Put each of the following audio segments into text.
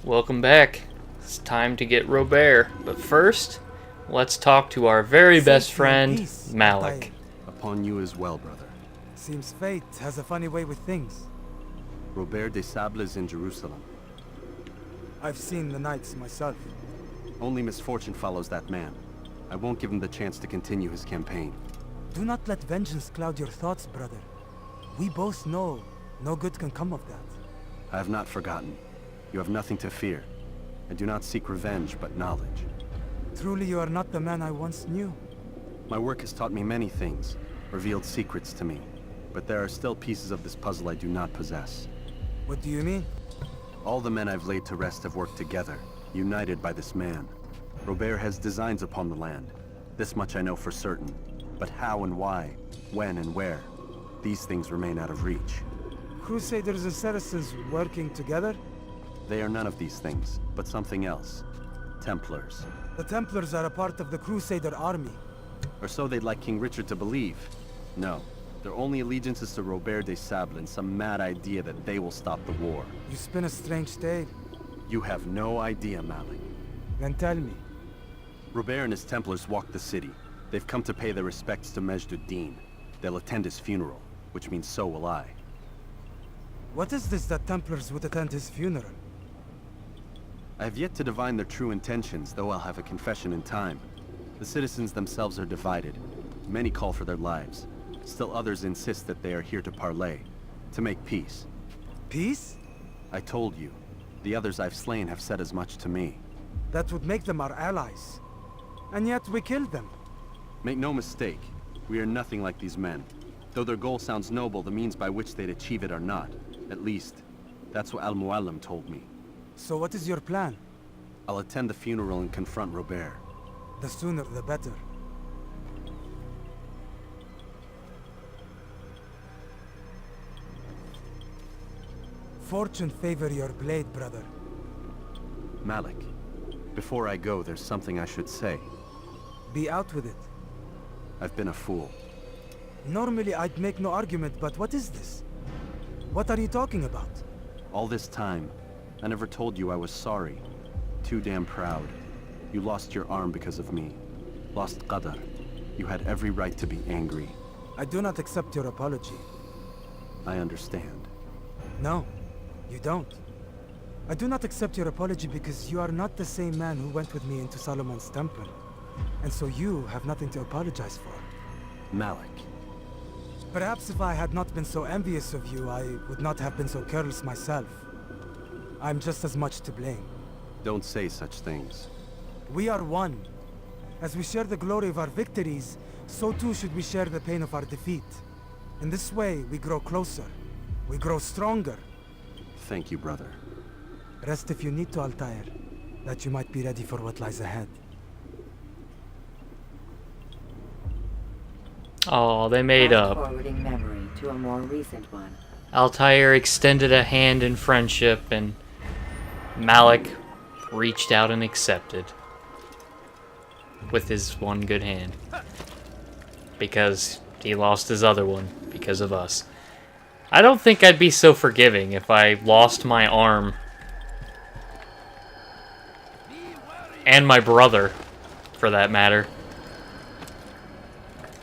welcome back. It's time to get Robert, but first, let's talk to our very best friend, Malik. Upon you as well, brother. Seems fate has a funny way with things. Robert de Sable is in Jerusalem. I've seen the Knights myself. Only misfortune follows that man. I won't give him the chance to continue his campaign. Do not let vengeance cloud your thoughts, brother. We both know no good can come of that. I have not forgotten. You have nothing to fear. I do not seek revenge, but knowledge. Truly you are not the man I once knew. My work has taught me many things, revealed secrets to me. But there are still pieces of this puzzle I do not possess. What do you mean? All the men I've laid to rest have worked together, united by this man. Robert has designs upon the land. This much I know for certain. But how and why, when and where, these things remain out of reach. Crusaders and Saracens working together? They are none of these things, but something else. Templars. The Templars are a part of the Crusader army. Or so they'd like King Richard to believe. No, their only allegiance is to Robert de Sable and some mad idea that they will stop the war. You spin a strange tale. You have no idea, Malik. Then tell me. Robert and his Templars walk the city. They've come to pay their respects to Majd-ud-Din. They'll attend his funeral, which means so will I. What is this that Templars would attend his funeral? I have yet to divine their true intentions, though I'll have a confession in time. The citizens themselves are divided. Many call for their lives. Still others insist that they are here to parley, to make peace. Peace? I told you. The others I've slain have said as much to me. That would make them our allies. And yet we killed them. Make no mistake, we are nothing like these men. Though their goal sounds noble, the means by which they'd achieve it are not. At least, that's what Al-Muallim told me. So what is your plan? I'll attend the funeral and confront Robert. The sooner the better. Fortune favor your blade, brother. Malik, before I go, there's something I should say. Be out with it. I've been a fool. Normally I'd make no argument, but what is this? What are you talking about? All this time, I never told you I was sorry. Too damn proud. You lost your arm because of me. Lost Qadar. You had every right to be angry. I do not accept your apology. I understand. No, you don't. I do not accept your apology because you are not the same man who went with me into Solomon's temple. And so you have nothing to apologize for. Malik. Perhaps if I had not been so envious of you, I would not have been so careless myself. I'm just as much to blame. Don't say such things. We are one. As we share the glory of our victories, so too should we share the pain of our defeat. In this way, we grow closer. We grow stronger. Thank you, brother. Rest if you need to, Altair, that you might be ready for what lies ahead. Oh, they made up. Forwarding memory to a more recent one. Altair extended a hand in friendship, and Malik reached out and accepted. With his one good hand. Because he lost his other one, because of us. I don't think I'd be so forgiving if I lost my arm. And my brother, for that matter.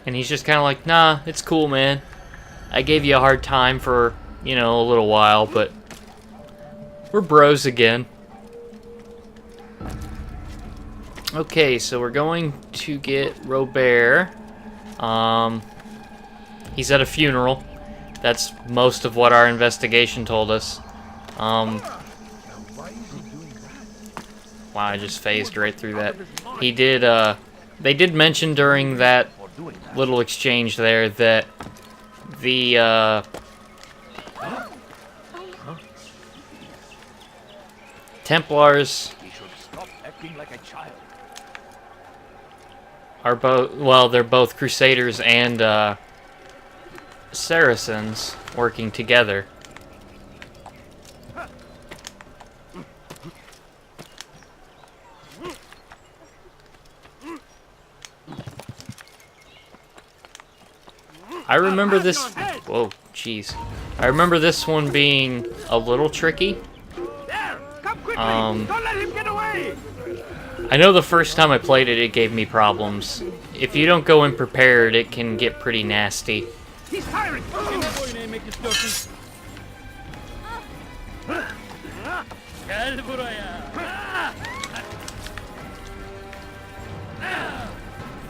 And he's just kind of like, nah, it's cool, man. I gave you a hard time for, you know, a little while, but we're bros again. Okay, so we're going to get Robert. He's at a funeral. That's most of what our investigation told us. Wow, I just phased right through that. He did, they did mention during that little exchange there that the, Templars are both, well, they're both Crusaders and, Saracens working together. I remember this... Whoa, jeez. I remember this one being a little tricky. There! Come quick! Don't let him get away! I know the first time I played it, it gave me problems. If you don't go in prepared, it can get pretty nasty. He's firing!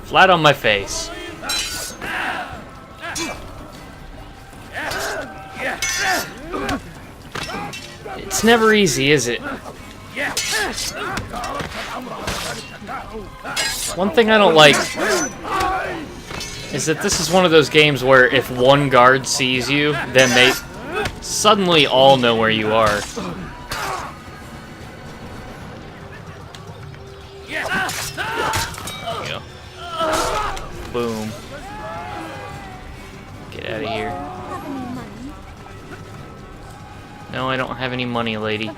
Flat on my face. It's never easy, is it? One thing I don't like is that this is one of those games where if one guard sees you, then they suddenly all know where you are. There you go. Boom. Get out of here. No, I don't have any money, lady.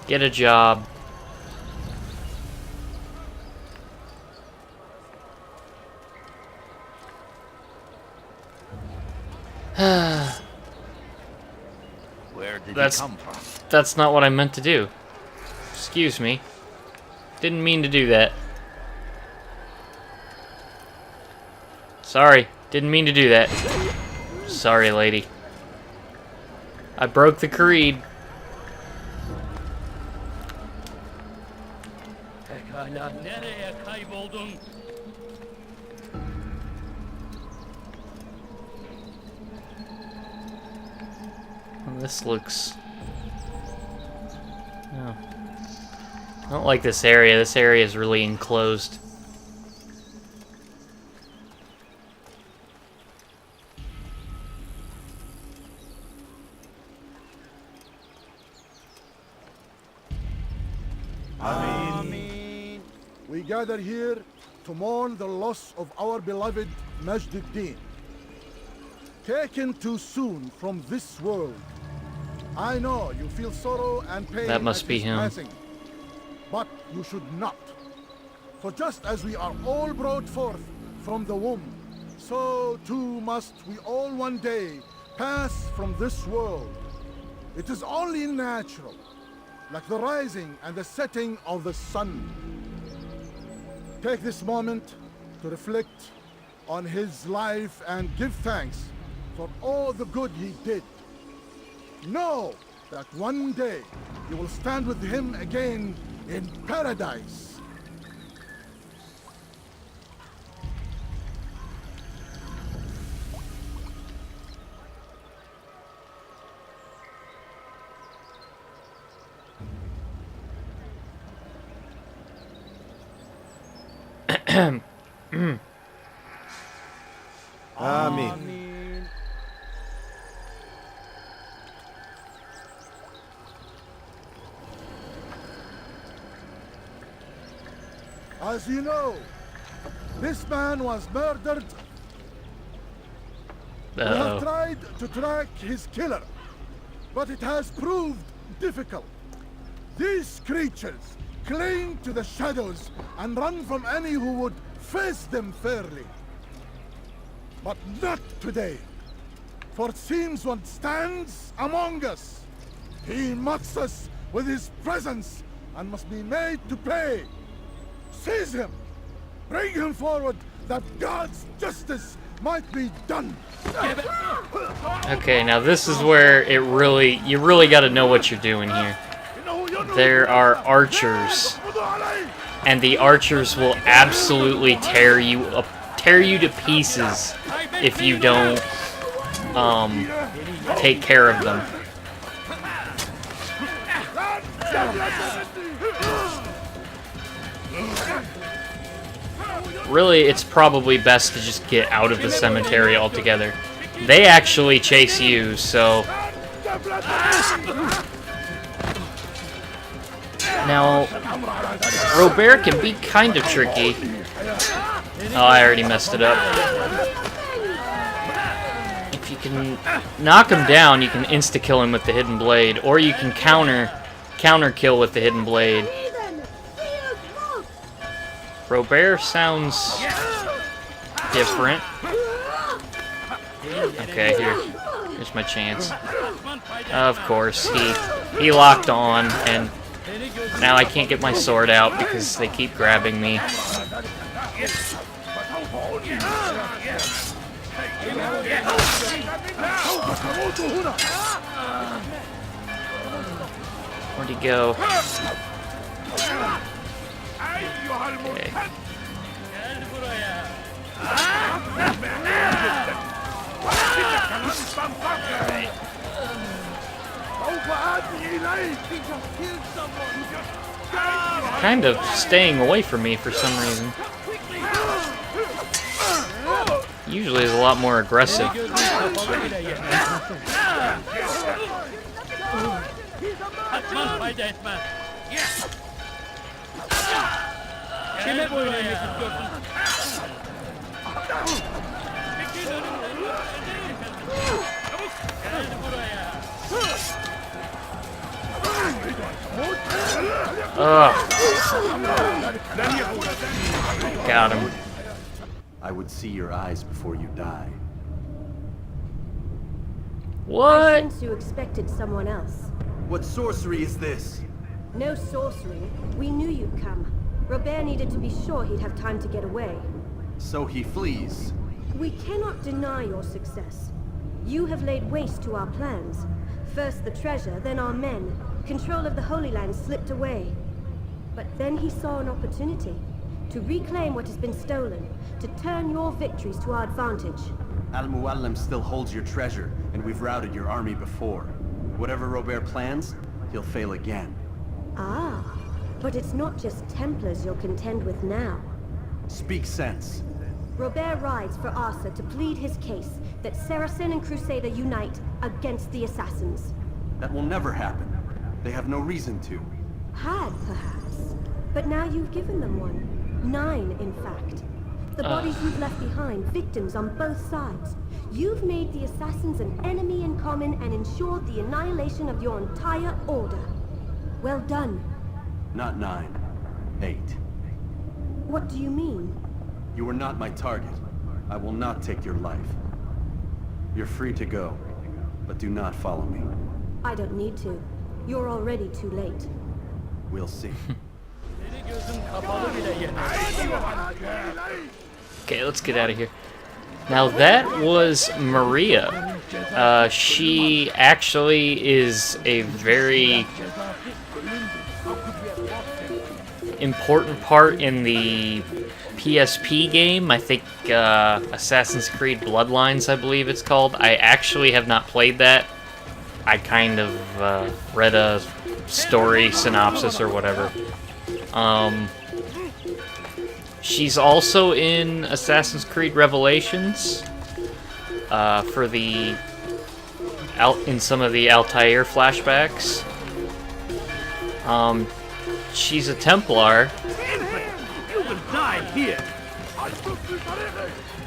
Get a job. Where did he come from? That's not what I meant to do. Excuse me. Didn't mean to do that. Sorry. Didn't mean to do that. Sorry, lady. I broke the creed. Well, this looks... Oh. I don't like this area. This area is really enclosed. We gather here to mourn the loss of our beloved Majd-ud-Din. Taken too soon from this world. I know you feel sorrow and pain. That must at be his him. passing, but you should not. For just as we are all brought forth from the womb, so too must we all one day pass from this world. It is only natural, like the rising and the setting of the sun. Take this moment to reflect on his life and give thanks for all the good he did. Know that one day you will stand with him again in paradise. Amen. As you know, this man was murdered. We have tried to track his killer, but it has proved difficult. These creatures cling to the shadows and run from any who would face them fairly. But not today, for it seems one stands among us. He mocks us with his presence and must be made to pay. Seize him! Bring him forward that God's justice might be done! Okay, now this is where you really got to know what you're doing here. There are archers, and the archers will absolutely tear you to pieces if you don't take care of them. Really, it's probably best to just get out of the cemetery altogether. They actually chase you, so... Now, Robert can be kind of tricky. Oh, I already messed it up. If you can knock him down, you can insta-kill him with the hidden blade, or you can counter kill with the hidden blade. Robert sounds different. Okay, here. Here's my chance. Of course, he locked on, and now I can't get my sword out because they keep grabbing me. Where'd he go? Okay. Alright. Kind of staying away from me for some reason. Usually is a lot more aggressive. Ugh. Got him. I would see your eyes before you die. I What? sense you expected someone else. What sorcery is this? No sorcery. We knew you'd come. Robert needed to be sure he'd have time to get away. So he flees. We cannot deny your success. You have laid waste to our plans. First the treasure, then our men. Control of the Holy Land slipped away. But then he saw an opportunity to reclaim what has been stolen, to turn your victories to our advantage. Al-Muallim still holds your treasure, and we've routed your army before. Whatever Robert plans, he'll fail again. Ah, but it's not just Templars you'll contend with now. Speak sense. Robert rides for Arthur to plead his case that Saracen and Crusader unite against the Assassins. That will never happen. They have no reason to. Had, perhaps. But now you've given them one. 9, in fact. The bodies you've left behind, victims on both sides. You've made the Assassins an enemy in common and ensured the annihilation of your entire order. Well done. Not 9. 8. What do you mean? You are not my target. I will not take your life. You're free to go, but do not follow me. I don't need to. You're already too late. We'll see. Okay, let's get out of here. Now that was Maria. She actually is a very important part in the PSP game. I think Assassin's Creed Bloodlines, I believe it's called. I actually have not played that. I kind of read a story synopsis or whatever. She's also in Assassin's Creed Revelations for the in some of the Altair flashbacks. She's a Templar,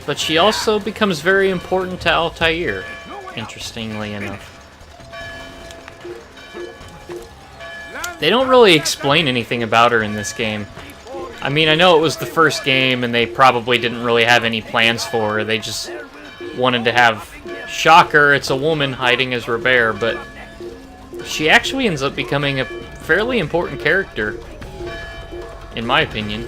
but she also becomes very important to Altair, interestingly enough. They don't really explain anything about her in this game. I mean, I know it was the first game, and they probably didn't really have any plans for her. They just wanted to have... Shocker, it's a woman hiding as Robert, but she actually ends up becoming a fairly important character, in my opinion.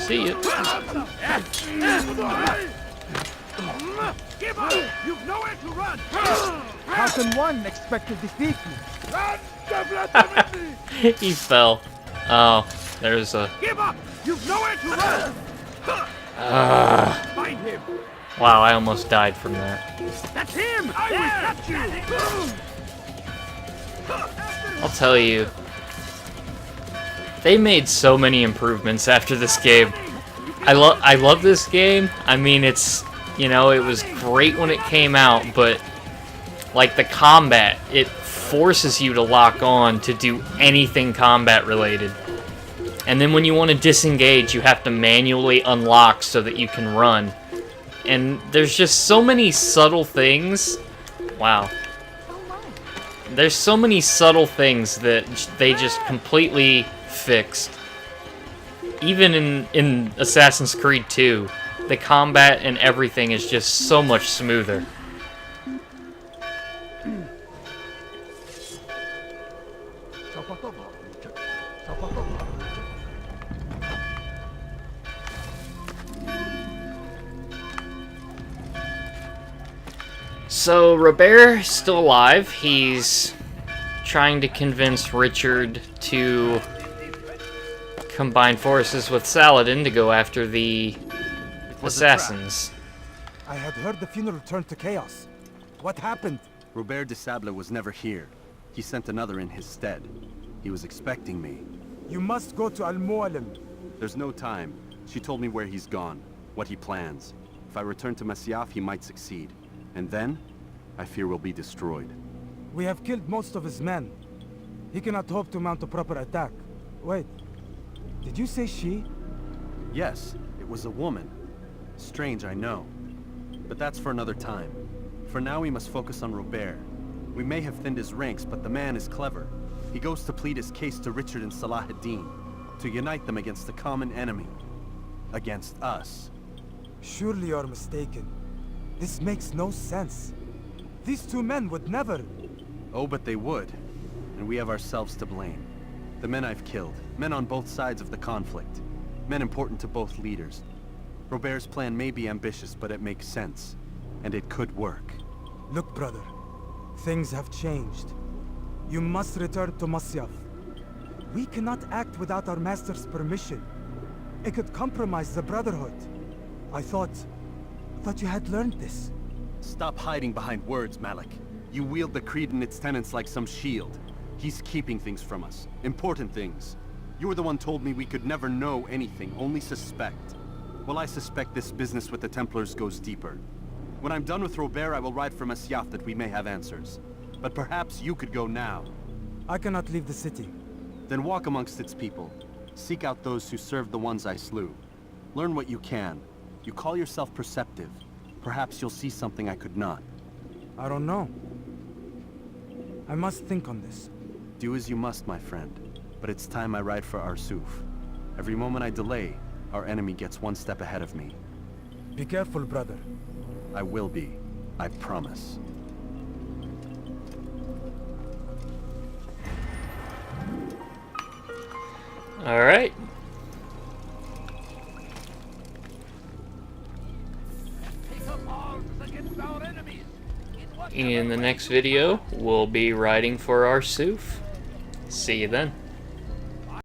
See it. Give up! You've nowhere to run! How can one expect to defeat me? Run! Definitely! He fell. Oh, there's a... Give up! You've nowhere to run! Find him! Wow, I almost died from that. That's him! I will catch you! I'll tell you, they made so many improvements after this game. I love this game. I mean, it's, you know, it was great when it came out, but Like the combat, it forces you to lock on to do anything combat related. And then when you want to disengage, you have to manually unlock so that you can run. And there's just so many subtle things. Wow. There's so many subtle things that they just completely fixed. Even in Assassin's Creed 2, the combat and everything is just so much smoother. So, Robert's still alive. He's trying to convince Richard to combine forces with Saladin to go after the assassins. I had heard the funeral turned to chaos. What happened? Robert de Sable was never here. He sent another in his stead. He was expecting me. You must go to Al-Mualim. There's no time. She told me where he's gone, what he plans. If I return to Masyaf, he might succeed. And then, I fear we'll be destroyed. We have killed most of his men. He cannot hope to mount a proper attack. Wait, did you say she? Yes, it was a woman. Strange, I know. But that's for another time. For now, we must focus on Robert. We may have thinned his ranks, but the man is clever. He goes to plead his case to Richard and Salah ad-Din, to unite them against the common enemy. Against us. Surely you're mistaken. This makes no sense. These two men would never... Oh, but they would. And we have ourselves to blame. The men I've killed, men on both sides of the conflict. Men important to both leaders. Robert's plan may be ambitious, but it makes sense. And it could work. Look, brother. Things have changed. You must return to Masyaf. We cannot act without our master's permission. It could compromise the Brotherhood. I thought you had learned this. Stop hiding behind words, Malik. You wield the creed and its tenets like some shield. He's keeping things from us. Important things. You were the one told me we could never know anything, only suspect. Well, I suspect this business with the Templars goes deeper. When I'm done with Robert, I will ride for Masyaf that we may have answers. But perhaps you could go now. I cannot leave the city. Then walk amongst its people. Seek out those who served the ones I slew. Learn what you can. You call yourself perceptive. Perhaps you'll see something I could not. I don't know. I must think on this. Do as you must, my friend. But it's time I ride for Arsuf. Every moment I delay, our enemy gets one step ahead of me. Be careful, brother. I will be. I promise. All right. In the next video, we'll be riding for Arsuf. See you then.